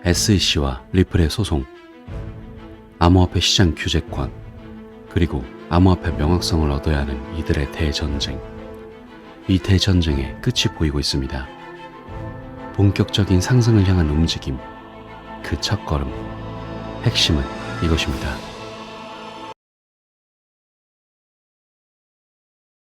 SEC와 리플의 소송, 암호화폐 시장 규제권, 그리고 암호화폐 명확성을 얻어야 하는 이들의 대전쟁. 이 대전쟁의 끝이 보이고 있습니다. 본격적인 상승을 향한 움직임, 그 첫걸음, 핵심은 이것입니다.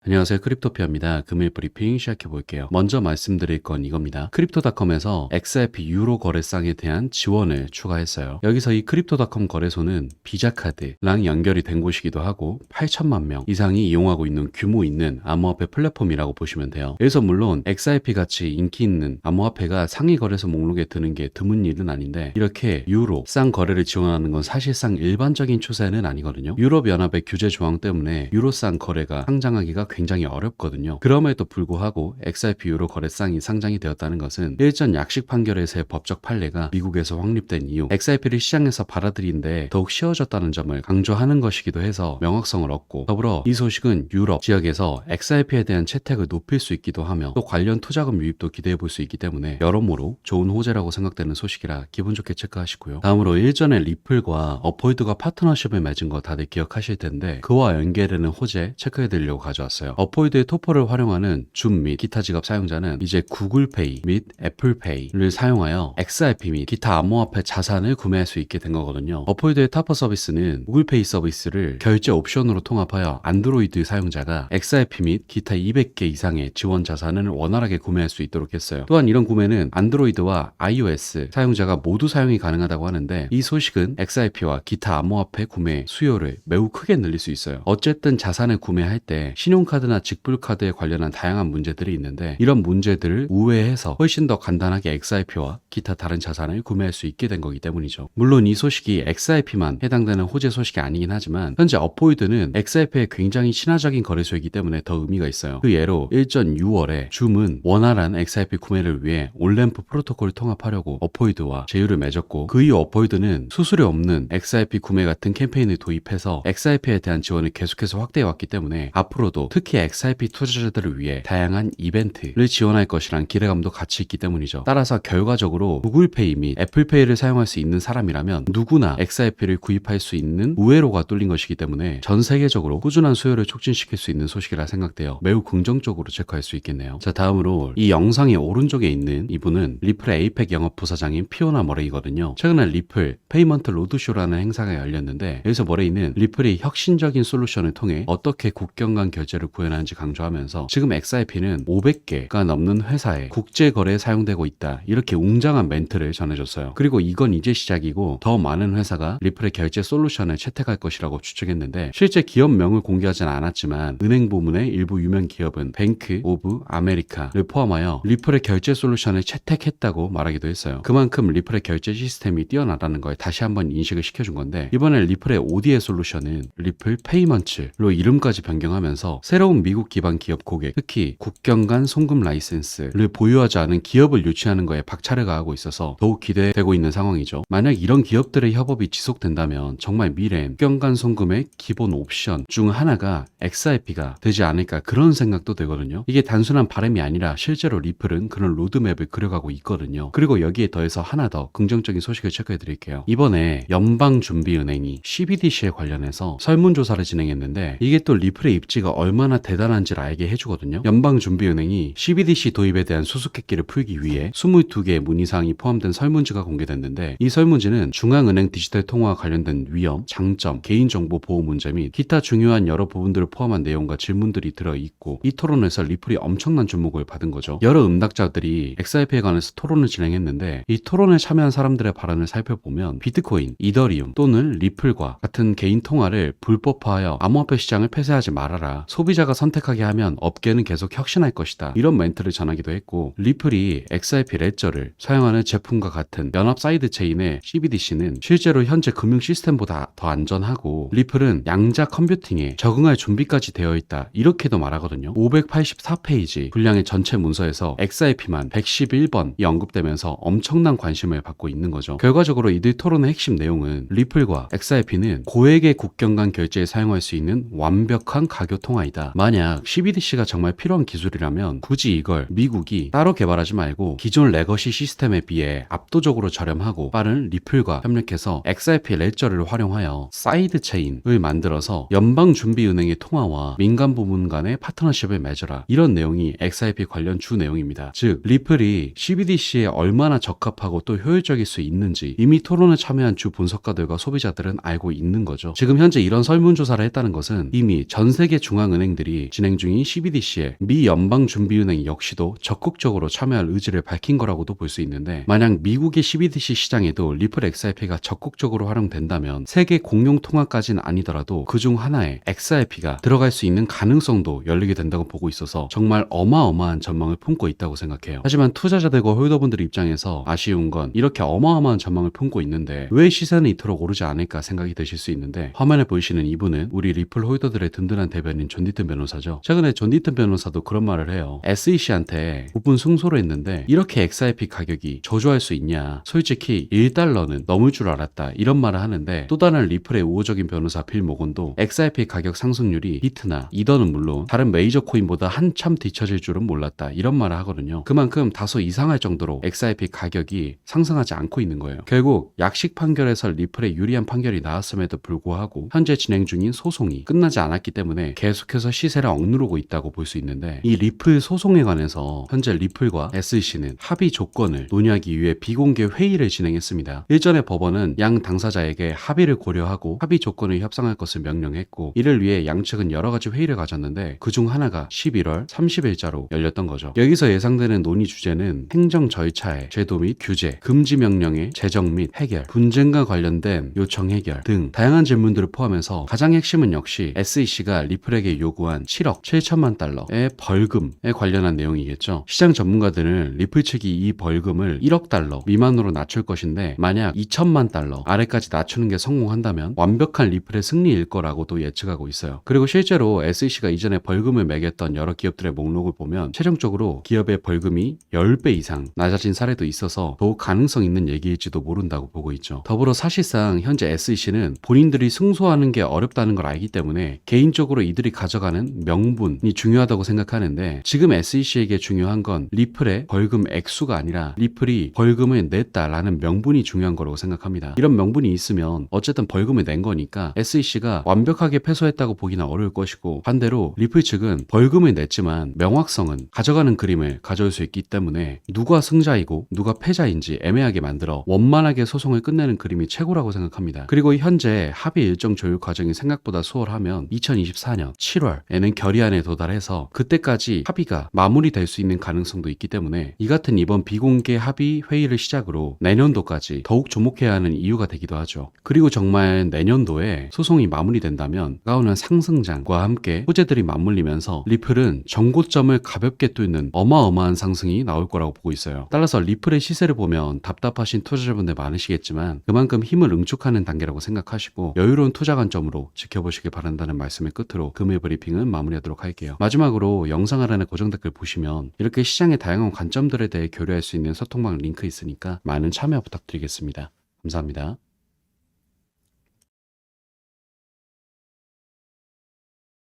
안녕하세요, 크립토피아입니다. 금일 브리핑 시작해 볼게요. 먼저 말씀드릴 건 이겁니다. 크립토닷컴에서 XRP 유로 거래상에 대한 지원을 추가했어요. 여기서 이 크립토닷컴 거래소는 비자카드랑 연결이 된 곳이기도 하고 8천만 명 이상이 이용하고 있는 규모 있는 암호화폐 플랫폼이라고 보시면 돼요. 여기서 물론 XRP 같이 인기 있는 암호화폐가 상위 거래소 목록에 드는 게 드문 일은 아닌데, 이렇게 유로 쌍 거래를 지원하는 건 사실상 일반적인 추세는 아니거든요. 유럽연합의 규제 조항 때문에 유로 쌍 거래가 상장하기가 굉장히 어렵거든요. 그럼에도 불구하고 XRP 유로 거래상이 상장이 되었다는 것은 일전 약식 판결에서의 법적 판례가 미국에서 확립된 이후 XRP를 시장에서 받아들이는데 더욱 쉬워졌다는 점을 강조하는 것이기도 해서 명확성을 얻고, 더불어 이 소식은 유럽 지역에서 XRP에 대한 채택을 높일 수 있기도 하며 또 관련 투자금 유입도 기대해 볼 수 있기 때문에 여러모로 좋은 호재라고 생각되는 소식이라 기분 좋게 체크하시고요. 다음으로 일전에 리플과 업홀드가 파트너십을 맺은 거 다들 기억하실 텐데, 그와 연계되는 호재 체크해 드리려고 가져왔어요. 업홀드의 토퍼를 활용하는 줌 및 기타 지갑 사용자는 이제 구글페이 및 애플페이를 사용하여 XRP 및 기타 암호화폐 자산을 구매할 수 있게 된 거거든요. 업홀드의 토퍼 서비스는 구글페이 서비스를 결제 옵션으로 통합하여 안드로이드 사용자가 XRP 및 기타 200개 이상의 지원 자산을 원활하게 구매할 수 있도록 했어요. 또한 이런 구매는 안드로이드와 iOS 사용자가 모두 사용이 가능하다고 하는데, 이 소식은 XRP와 기타 암호화폐 구매 수요를 매우 크게 늘릴 수 있어요. 어쨌든 자산을 구매할 때 신용카드나 직불카드에 관련한 다양한 문제들이 있는데, 이런 문제들을 우회해서 훨씬 더 간단하게 XRP와 기타 다른 자산을 구매할 수 있게 된 거기 때문이죠. 물론 이 소식이 XRP만 해당되는 호재 소식이 아니긴 하지만, 현재 업홀드는 XRP의 굉장히 친화적인 거래소이기 때문에 더 의미가 있어요. 그 예로 일전 6월에 줌은 원활한 XRP 구매를 위해 온램프 프로토콜을 통합하려고 업홀드와 제휴를 맺었고, 그 이후 업홀드는 수수료 없는 XRP 구매 같은 캠페인을 도입해서 XRP에 대한 지원을 계속해서 확대해 왔기 때문에 앞으로도 특히 XRP 투자자들을 위해 다양한 이벤트를 지원할 것이란 기대감도 같이 있기 때문이죠. 따라서 결과적으로 구글페이 및 애플페이를 사용할 수 있는 사람이라면 누구나 XRP를 구입할 수 있는 우회로가 뚫린 것이기 때문에 전 세계적으로 꾸준한 수요를 촉진시킬 수 있는 소식이라 생각되어 매우 긍정적으로 체크할 수 있겠네요. 자, 다음으로 이 영상의 오른쪽에 있는 이분은 리플의 에이펙 영업 부사장인 피오나 머레이거든요. 최근에 리플 페이먼트 로드쇼라는 행사가 열렸는데, 여기서 머레이는 리플이 혁신적인 솔루션을 통해 어떻게 국경 간 결제를 구현하는지 강조하면서 지금 XRP는 500개가 넘는 회사에 국제거래에 사용되고 있다, 이렇게 웅장한 멘트를 전해줬어요. 그리고 이건 이제 시작이고 더 많은 회사가 리플의 결제 솔루션을 채택할 것이라고 추측했는데, 실제 기업명을 공개하진 않았지만 은행 부문의 일부 유명 기업은 뱅크 오브 아메리카를 포함하여 리플의 결제 솔루션을 채택했다고 말하기도 했어요. 그만큼 리플의 결제 시스템이 뛰어나다는 걸 다시 한번 인식을 시켜준 건데, 이번에 리플의 ODA 솔루션은 리플 페이먼츠로 이름까지 변경하면서 새로운 미국 기반 기업 고객, 특히 국경 간 송금 라이센스를 보유하지 않은 기업을 유치하는 거에 박차를 가하고 있어서 더욱 기대되고 있는 상황이죠. 만약 이런 기업들의 협업이 지속된다면 정말 미래엔 국경 간 송금의 기본 옵션 중 하나가 XRP가 되지 않을까, 그런 생각도 되거든요. 이게 단순한 바람이 아니라 실제로 리플은 그런 로드맵을 그려가고 있거든요. 그리고 여기에 더해서 하나 더 긍정적인 소식을 체크해 드릴게요. 이번에 연방준비은행이 CBDC에 관련해서 설문조사를 진행했는데, 이게 또 리플의 입지가 얼마나 대단한지를 알게 해주거든요. 연방준비은행이 CBDC 도입에 대한 수수께끼를 풀기 위해 22개의 문의사항이 포함된 설문지가 공개됐는데, 이 설문지는 중앙은행 디지털 통화와 관련된 위험, 장점, 개인정보 보호 문제 및 기타 중요한 여러 부분들을 포함한 내용과 질문들이 들어있고, 이 토론에서 리플이 엄청난 주목을 받은 거죠. 여러 응답자들이 XRP에 관해서 토론을 진행했는데, 이 토론에 참여한 사람들의 발언을 살펴보면 비트코인, 이더리움 또는 리플과 같은 개인 통화를 불법화하여 암호화폐 시장을 폐쇄하지 말아라, 소비자가 선택하게 하면 업계는 계속 혁신할 것이다, 이런 멘트를 전하기도 했고, 리플이 XRP 레저를 사용하는 제품과 같은 연합 사이드 체인의 CBDC는 실제로 현재 금융 시스템보다 더 안전하고, 리플은 양자 컴퓨팅에 적응할 준비까지 되어 있다, 이렇게도 말하거든요. 584페이지 분량의 전체 문서에서 XRP만 111번이 언급되면서 엄청난 관심을 받고 있는 거죠. 결과적으로 이들 토론의 핵심 내용은 리플과 XRP는 고액의 국경 간 결제에 사용할 수 있는 완벽한 가교 통화이다, 있습니다. 만약 CBDC가 정말 필요한 기술이라면 굳이 이걸 미국이 따로 개발하지 말고 기존 레거시 시스템에 비해 압도적으로 저렴하고 빠른 리플과 협력해서 XRP 레저를 활용하여 사이드 체인을 만들어서 연방준비은행의 통화와 민간 부문 간의 파트너십을 맺어라. 이런 내용이 XRP 관련 주 내용입니다. 즉 리플이 CBDC에 얼마나 적합하고 또 효율적일 수 있는지 이미 토론에 참여한 주 분석가들과 소비자들은 알고 있는 거죠. 지금 현재 이런 설문조사를 했다는 것은 이미 전 세계 중앙은행들이 진행 중인 CBDC에 미 연방준비은행 역시도 적극적으로 참여할 의지를 밝힌 거라고도 볼 수 있는데, 만약 미국의 CBDC 시장에도 리플 XRP가 적극적으로 활용된다면 세계 공용 통화까지는 아니더라도 그중 하나에 XRP가 들어갈 수 있는 가능성도 열리게 된다고 보고 있어서 정말 어마어마한 전망을 품고 있다고 생각해요. 하지만 투자자들과 홀더분들 입장에서 아쉬운 건 이렇게 어마어마한 전망을 품고 있는데 왜 시세는 이토록 오르지 않을까 생각이 드실 수 있는데, 화면에 보이시는 이분은 우리 리플 홀더들의 든든한 대변인 존 디튼 변호사죠. 최근에 존 디튼 변호사도 그런 말을 해요. SEC한테 부분 승소를 했는데 이렇게 XRP 가격이 저조할 수 있냐, 솔직히 1달러는 넘을 줄 알았다, 이런 말을 하는데, 또 다른 리플의 우호적인 변호사 빌 모건도 XRP 가격 상승률이 비트나 이더는 물론 다른 메이저 코인보다 한참 뒤처질 줄은 몰랐다, 이런 말을 하거든요. 그만큼 다소 이상할 정도로 XRP 가격이 상승하지 않고 있는 거예요. 결국 약식 판결에서 리플의 유리한 판결이 나왔음에도 불구하고 현재 진행 중인 소송이 끝나지 않았기 때문에 계속해서 시세를 억누르고 있다고 볼 수 있는데, 이 리플 소송에 관해서 현재 리플과 SEC는 합의 조건을 논의하기 위해 비공개 회의를 진행했습니다. 일전에 법원은 양 당사자에게 합의를 고려하고 합의 조건을 협상할 것을 명령했고, 이를 위해 양측은 여러 가지 회의를 가졌는데 그중 하나가 11월 30일자로 열렸던 거죠. 여기서 예상되는 논의 주제는 행정 절차의 제도 및 규제, 금지 명령의 제정 및 해결, 분쟁과 관련된 요청 해결 등 다양한 질문들을 포함해서 가장 핵심은 역시 SEC가 리플에게 요구한 7억 7천만 달러의 벌금에 관련한 내용이겠죠. 시장 전문가들은 리플 측이 이 벌금을 1억 달러 미만으로 낮출 것인데, 만약 2천만 달러 아래까지 낮추는 게 성공한다면 완벽한 리플의 승리일 거라고도 예측하고 있어요. 그리고 실제로 SEC가 이전에 벌금을 매겼던 여러 기업들의 목록을 보면 최종적으로 기업의 벌금이 10배 이상 낮아진 사례도 있어서 더욱 가능성 있는 얘기일지도 모른다고 보고 있죠. 더불어 사실상 현재 SEC는 본인들이 승소하는 게 어렵다는 걸 알기 때문에 개인적으로 이들이 가져가는 명분이 중요하다고 생각하는데, 지금 SEC에게 중요한 건 리플의 벌금 액수가 아니라 리플이 벌금을 냈다라는 명분이 중요한 거라고 생각합니다. 이런 명분이 있으면 어쨌든 벌금을 낸 거니까 SEC가 완벽하게 패소했다고 보기는 어려울 것이고, 반대로 리플 측은 벌금을 냈지만 명확성은 가져가는 그림을 가져올 수 있기 때문에 누가 승자이고 누가 패자인지 애매하게 만들어 원만하게 소송을 끝내는 그림이 최고라고 생각합니다. 그리고 현재 합의 일정 조율 과정이 생각보다 수월하면 2024년 7월에는 결의안에 도달해서 그때까지 합의가 마무리될 수 있는 가능성도 있기 때문에 이 같은 이번 비공개 합의 회의를 시작으로 내년도까지 더욱 주목해야 하는 이유가 되기도 하죠. 그리고 정말 내년도에 소송이 마무리된다면 다가오는 상승장과 함께 호재들이 맞물리면서 리플은 정고점을 가볍게 뚫는 어마어마한 상승이 나올 거라고 보고 있어요. 따라서 리플의 시세를 보면 답답하신 투자자분들 많으시겠지만 그만큼 힘을 응축하는 단계라고 생각하시고 여유로운 투자 관점으로 지켜보시길 바란다는 말씀을 끝으로 금일 브리핑은 마무리하도록 할게요. 마지막으로 영상 아래에 고정 댓글 보시면 이렇게 시장의 다양한 관점들에 대해 교류할 수 있는 소통방 링크 있으니까 많은 참여 부탁드리겠습니다. 감사합니다.